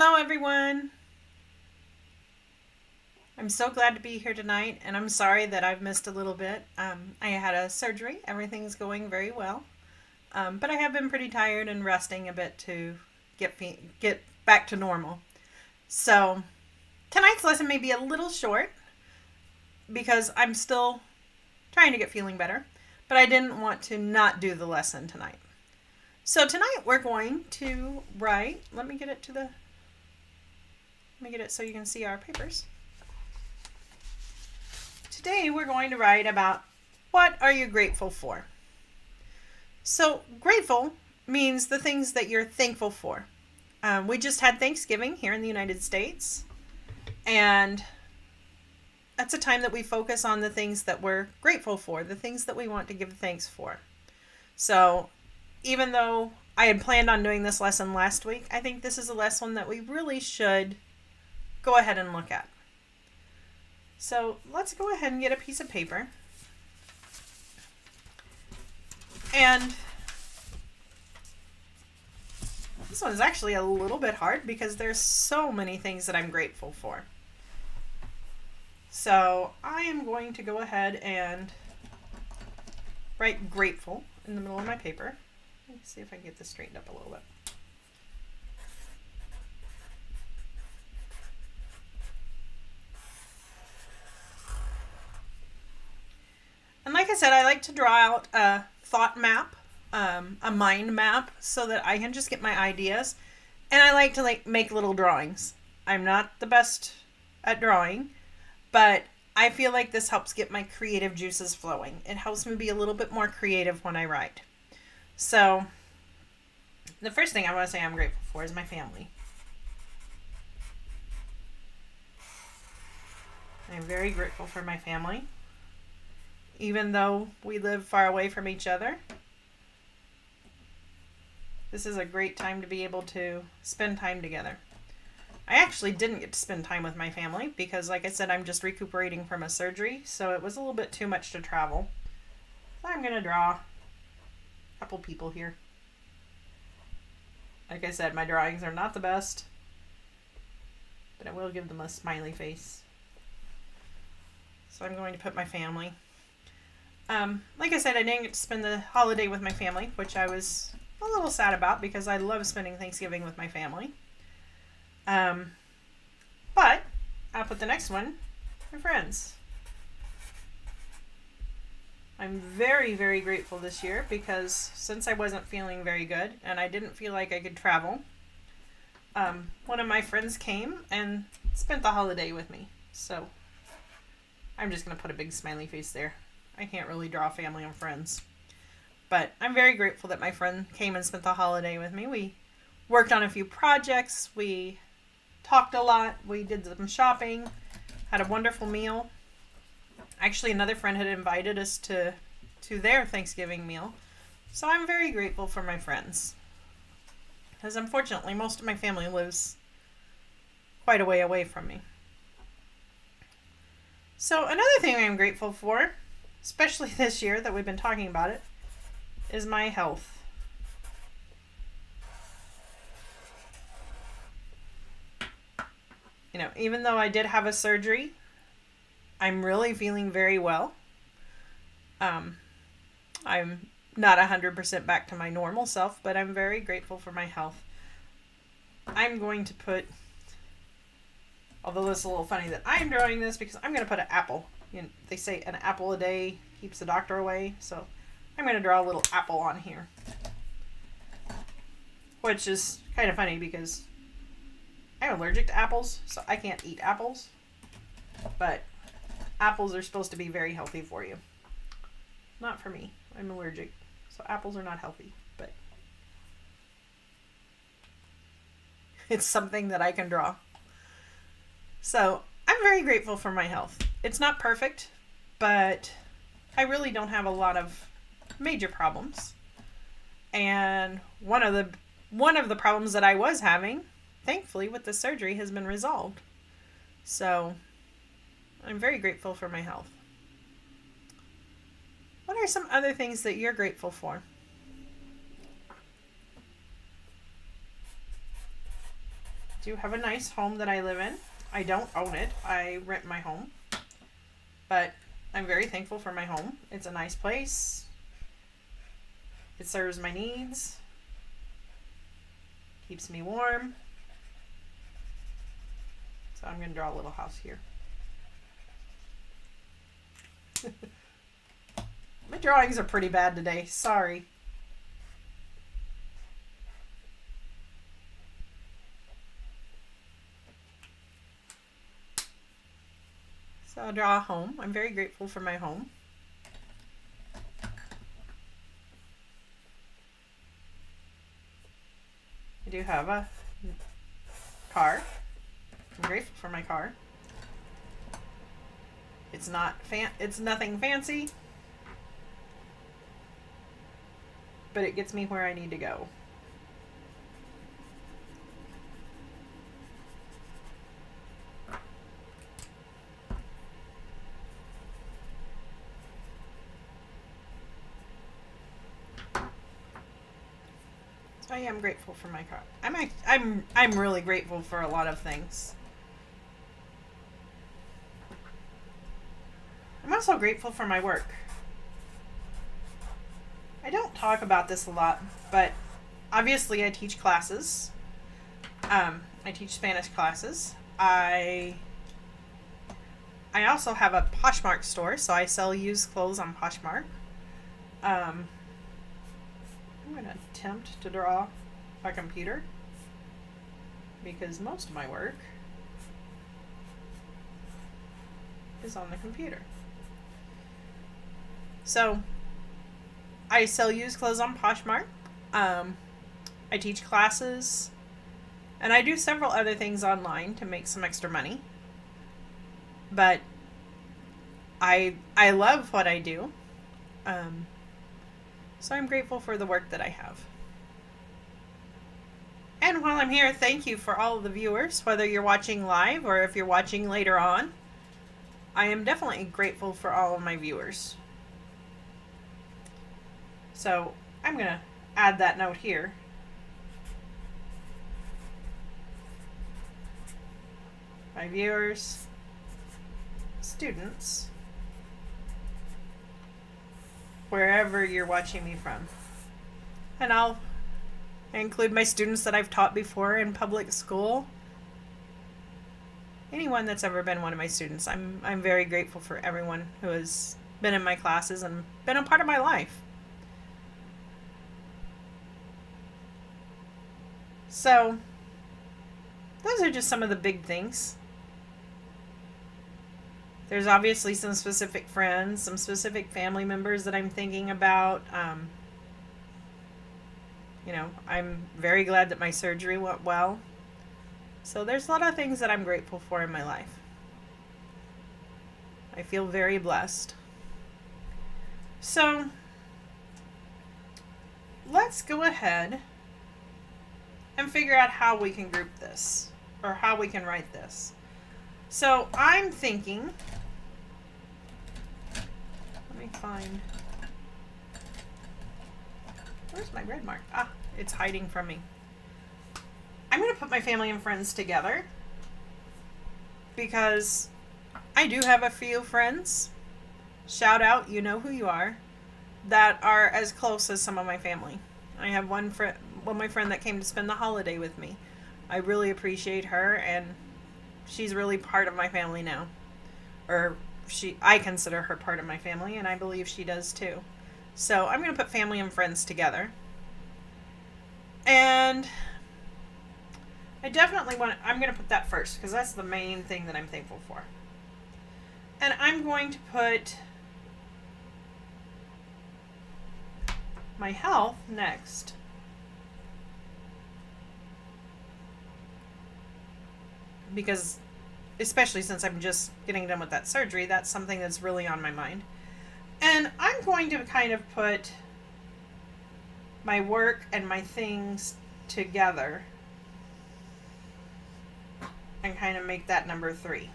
Hello, everyone. I'm so glad to be here tonight, and I'm sorry that I've missed a little bit. I had a surgery. Everything's going very well, but I have been pretty tired and resting a bit to get back to normal. So tonight's lesson may be a little short because I'm still trying to get feeling better, but I didn't want to not do the lesson tonight. So tonight we're going to write. Let me get it so you can see our papers. Today we're going to write about what are you grateful for. So grateful means the things that you're thankful for. We just had Thanksgiving here in the United States, and that's a time that we focus on the things that we're grateful for, the things that we want to give thanks for. So even though I had planned on doing this lesson last week, I think this is a lesson that we really should go ahead and look at. So let's go ahead and get a piece of paper. And this one is actually a little bit hard because there's so many things that I'm grateful for. So I am going to go ahead and write grateful in the middle of my paper. Let's see if I can get this straightened up a little bit. And like I said, I like to draw out a thought map, a mind map, so that I can just get my ideas. And I like to make little drawings. I'm not the best at drawing, but I feel like this helps get my creative juices flowing. It helps me be a little bit more creative when I write. So the first thing I want to say I'm grateful for is my family. I'm very grateful for my family. Even though we live far away from each other, this is a great time to be able to spend time together. I actually didn't get to spend time with my family because, like I said, I'm just recuperating from a surgery, so it was a little bit too much to travel. So I'm going to draw a couple people here. Like I said, my drawings are not the best, but I will give them a smiley face. So I'm going to put my family. Like I said, I didn't get to spend the holiday with my family, which I was a little sad about because I love spending Thanksgiving with my family. But I'll put the next one, my friends. I'm very, very grateful this year because since I wasn't feeling very good and I didn't feel like I could travel, one of my friends came and spent the holiday with me. So I'm just going to put a big smiley face there. I can't really draw family and friends. But I'm very grateful that my friend came and spent the holiday with me. We worked on a few projects. We talked a lot. We did some shopping. Had a wonderful meal. Actually, another friend had invited us to their Thanksgiving meal. So I'm very grateful for my friends. Because unfortunately, most of my family lives quite a way away from me. So another thing I'm grateful for, especially this year that we've been talking about it, is my health. You know, even though I did have a surgery, I'm really feeling very well. I'm not 100% back to my normal self, but I'm very grateful for my health. I'm going to put, although it's a little funny that I'm drawing this because I'm going to put an apple. You know, they say an apple a day keeps the doctor away, so I'm going to draw a little apple on here. Which is kind of funny because I'm allergic to apples, so I can't eat apples. But apples are supposed to be very healthy for you. Not for me. I'm allergic, so apples are not healthy. But it's something that I can draw. So I'm very grateful for my health. It's not perfect, but I really don't have a lot of major problems. And one of the problems that I was having, thankfully with the surgery, has been resolved. So I'm very grateful for my health. What are some other things that you're grateful for? do have a nice home that I live in. I don't own it. I rent my home. But I'm very thankful for my home. It's a nice place. It serves my needs. Keeps me warm. So I'm going to draw a little house here. My drawings are pretty bad today. Sorry. So I'll draw a home. I'm very grateful for my home. I do have a car. I'm grateful for my car. It's nothing fancy, but it gets me where I need to go. So I am grateful for my car. I'm really grateful for a lot of things. I'm also grateful for my work. I don't talk about this a lot, but obviously I teach classes. I teach Spanish classes. I also have a Poshmark store, so I sell used clothes on Poshmark. I'm going to attempt to draw a computer because most of my work is on the computer. So, I sell used clothes on Poshmark. I teach classes. And I do several other things online to make some extra money. But I love what I do. So I'm grateful for the work that I have. And while I'm here, thank you for all of the viewers, whether you're watching live or if you're watching later on. I am definitely grateful for all of my viewers. So I'm going to add that note here. My viewers, students, wherever you're watching me from. And I'll include my students that I've taught before in public school. Anyone that's ever been one of my students. I'm very grateful for everyone who has been in my classes and been a part of my life. So, those are just some of the big things. There's obviously some specific friends, some specific family members that I'm thinking about. I'm very glad that my surgery went well. So there's a lot of things that I'm grateful for in my life. I feel very blessed. So, let's go ahead and figure out how we can group this, or how we can write this. So I'm thinking, let me find, where's my red mark? Ah, it's hiding from me. I'm going to put my family and friends together because I do have a few friends, shout out, you know who you are, that are as close as some of my family. I have my friend that came to spend the holiday with me. I really appreciate her, and she's really part of my family now. I consider her part of my family, and I believe she does too. So I'm going to put family and friends together. And I'm going to put that first, because that's the main thing that I'm thankful for. And I'm going to put my health next. Because, especially since I'm just getting done with that surgery, that's something that's really on my mind. And I'm going to kind of put my work and my things together and kind of make that number 3.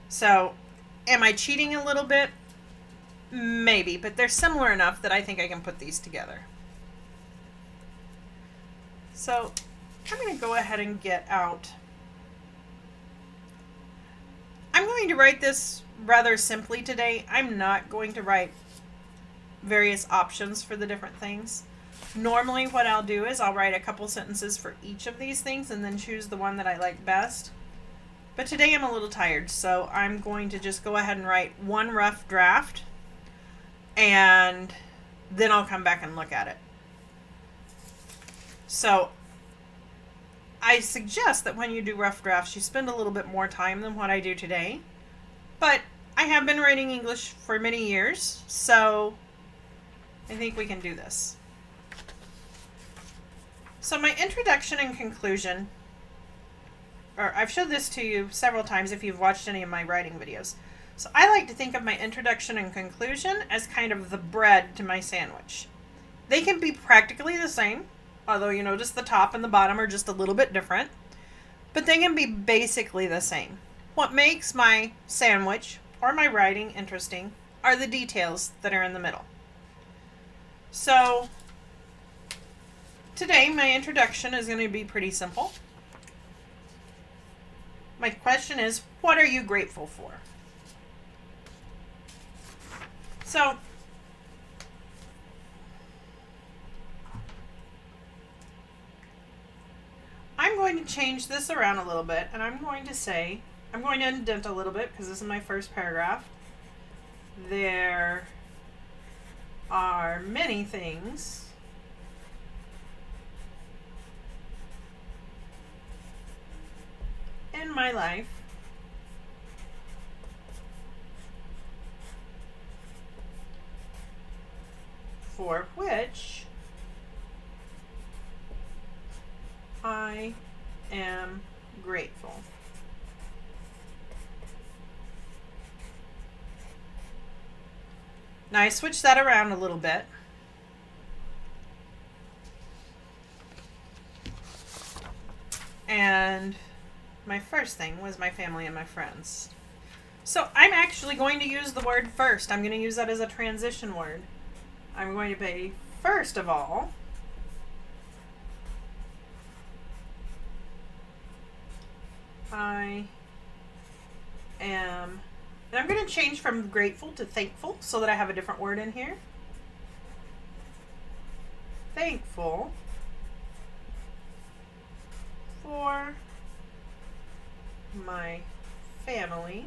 So, am I cheating a little bit? Maybe, but they're similar enough that I think I can put these together. So, I'm going to go ahead and get out. I'm going to write this rather simply today. I'm not going to write various options for the different things. Normally what I'll do is I'll write a couple sentences for each of these things and then choose the one that I like best. But today I'm a little tired, so I'm going to just go ahead and write one rough draft, and then I'll come back and look at it. So I suggest that when you do rough drafts, you spend a little bit more time than what I do today. But I have been writing English for many years, so I think we can do this. So my introduction and conclusion, or I've showed this to you several times if you've watched any of my writing videos. So I like to think of my introduction and conclusion as kind of the bread to my sandwich. They can be practically the same, although you notice the top and the bottom are just a little bit different, but they can be basically the same. What makes my sandwich or my writing interesting are the details that are in the middle. So today my introduction is going to be pretty simple. My question is, what are you grateful for? So I'm going to change this around a little bit, and I'm going to indent a little bit because this is my first paragraph. There are many things in my life for which I am grateful. Now I switched that around a little bit. And my first thing was my family and my friends. So I'm actually going to use the word first. I'm going to use that as a transition word. I'm going to say, first of all, I am, and I'm going to change from grateful to thankful so that I have a different word in here. Thankful for my family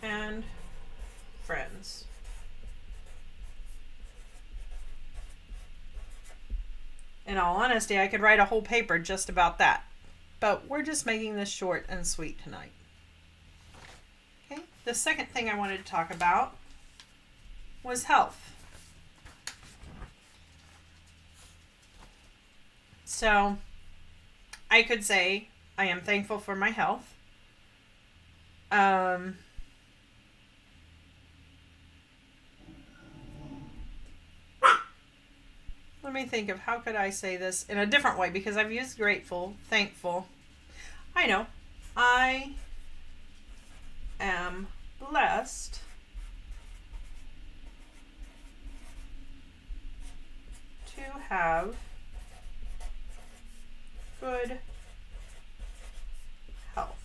and friends. In all honesty, I could write a whole paper just about that, but we're just making this short and sweet tonight. Okay, the second thing I wanted to talk about was health. So I could say I am thankful for my health. Let me think of how could I say this in a different way, because I've used grateful, thankful. I know. I am blessed to have good health.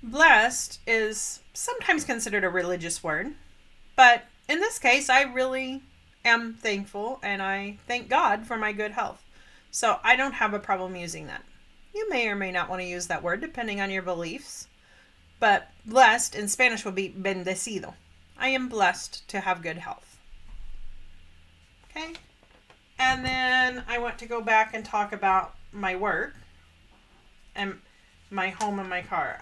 Blessed is sometimes considered a religious word, but in this case, I really am thankful and I thank God for my good health. So I don't have a problem using that. You may or may not want to use that word depending on your beliefs, but blessed in Spanish would be bendecido. I am blessed to have good health. Okay? And then I want to go back and talk about my work and my home and my car.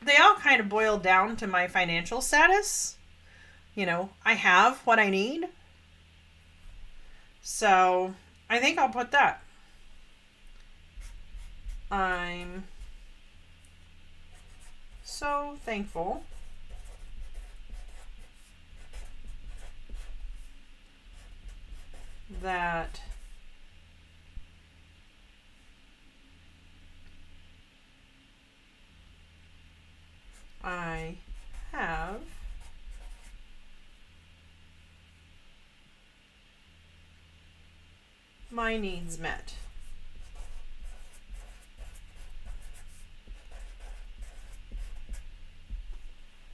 They all kind of boil down to my financial status. You know, I have what I need. So I think I'll put that. I'm so thankful that I have my needs met.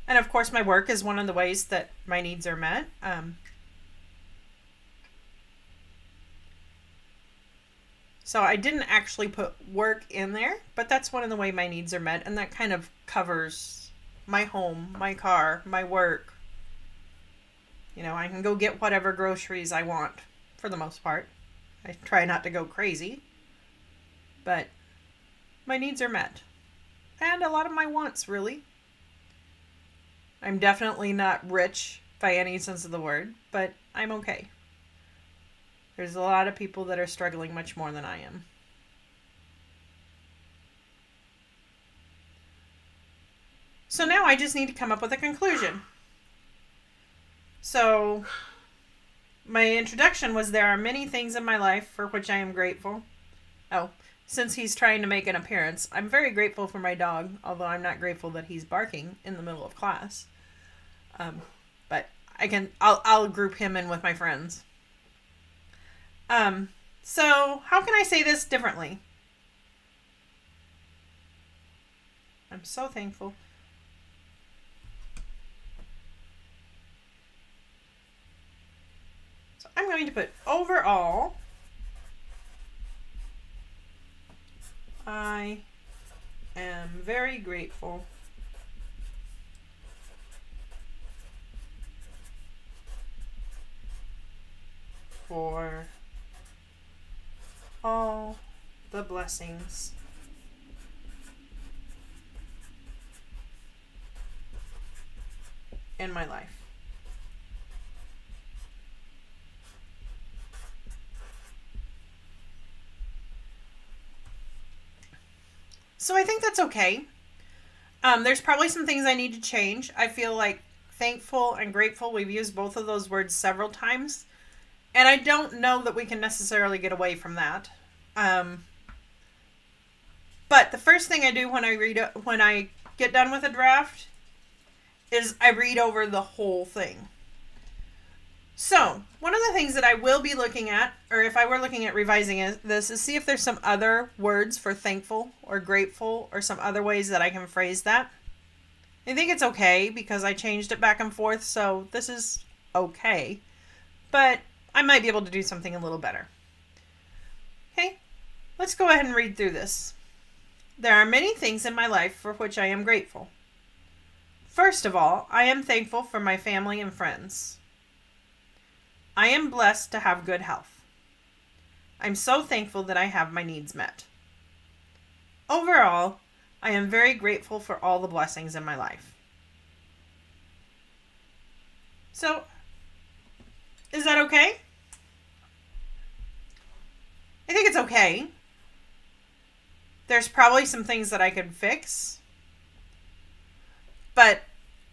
And of course, my work is one of the ways that my needs are met. So I didn't actually put work in there, but that's one of the ways my needs are met. And that kind of covers my home, my car, my work. You know, I can go get whatever groceries I want for the most part. I try not to go crazy, but my needs are met. And a lot of my wants, really. I'm definitely not rich by any sense of the word, but I'm okay. There's a lot of people that are struggling much more than I am. So now I just need to come up with a conclusion. So my introduction was there are many things in my life for which I am grateful. Oh, since he's trying to make an appearance, I'm very grateful for my dog, although I'm not grateful that he's barking in the middle of class. But I'll group him in with my friends. So how can I say this differently? I'm so thankful. So I'm going to put overall, I am very grateful for all the blessings in my life. So I think that's okay. There's probably some things I need to change. I feel like thankful and grateful, we've used both of those words several times. And I don't know that we can necessarily get away from that. But the first thing I do when I get done with a draft is I read over the whole thing. So, one of the things that I will be looking at, or if I were looking at revising this, is see if there's some other words for thankful or grateful or some other ways that I can phrase that. I think it's okay because I changed it back and forth, so this is okay. But I might be able to do something a little better. Okay, let's go ahead and read through this. There are many things in my life for which I am grateful. First of all, I am thankful for my family and friends. I am blessed to have good health. I'm so thankful that I have my needs met. Overall, I am very grateful for all the blessings in my life. So, is that okay? I think it's okay. There's probably some things that I could fix. But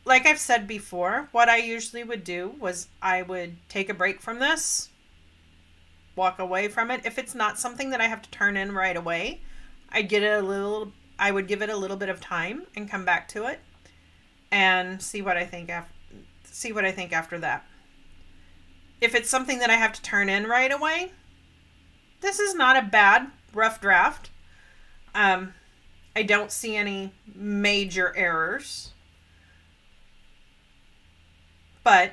like I've said before, what I usually would do was I would take a break from this, walk away from it. If it's not something that I have to turn in right away, I would give it a little bit of time and come back to it and see what I think after that. If it's something that I have to turn in right away, this is not a bad rough draft. I don't see any major errors. But,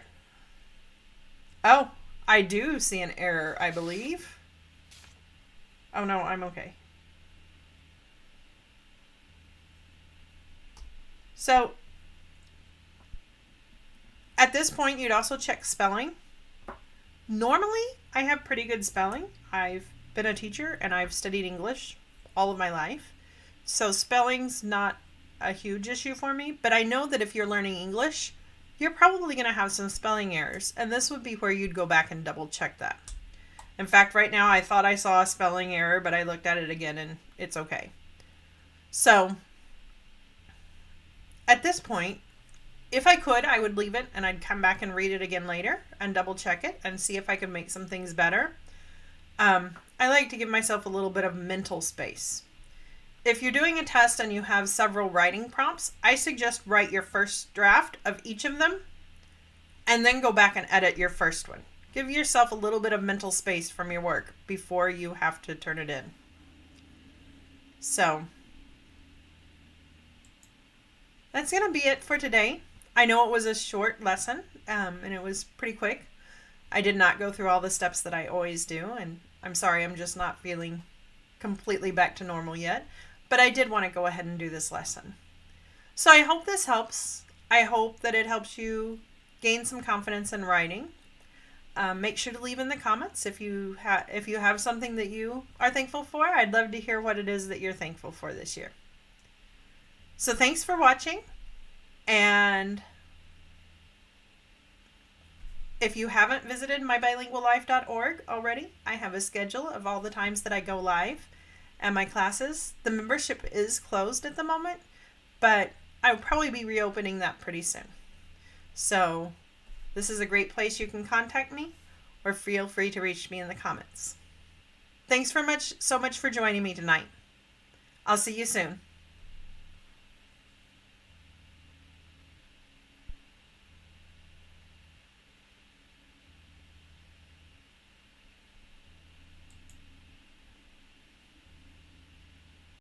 I do see an error, I believe. Oh no, I'm okay. So, at this point, you'd also check spelling. Normally, I have pretty good spelling. I've been a teacher and I've studied English all of my life. So spelling's not a huge issue for me, but I know that if you're learning English, you're probably going to have some spelling errors, and this would be where you'd go back and double check that. In fact, right now I thought I saw a spelling error, but I looked at it again and it's okay. So, at this point, if I could, I would leave it and I'd come back and read it again later and double check it and see if I could make some things better. I like to give myself a little bit of mental space. If you're doing a test and you have several writing prompts, I suggest write your first draft of each of them and then go back and edit your first one. Give yourself a little bit of mental space from your work before you have to turn it in. So, that's going to be it for today. I know it was a short lesson, and it was pretty quick. I did not go through all the steps that I always do, and I'm sorry, I'm just not feeling completely back to normal yet. But I did want to go ahead and do this lesson. So I hope this helps. I hope that it helps you gain some confidence in writing. Make sure to leave in the comments if you have something that you are thankful for. I'd love to hear what it is that you're thankful for this year. So thanks for watching, and if you haven't visited mybilinguallife.org already, I have a schedule of all the times that I go live and my classes. The membership is closed at the moment, but I will probably be reopening that pretty soon. So this is a great place you can contact me, or feel free to reach me in the comments. Thanks so much for joining me tonight. I'll see you soon.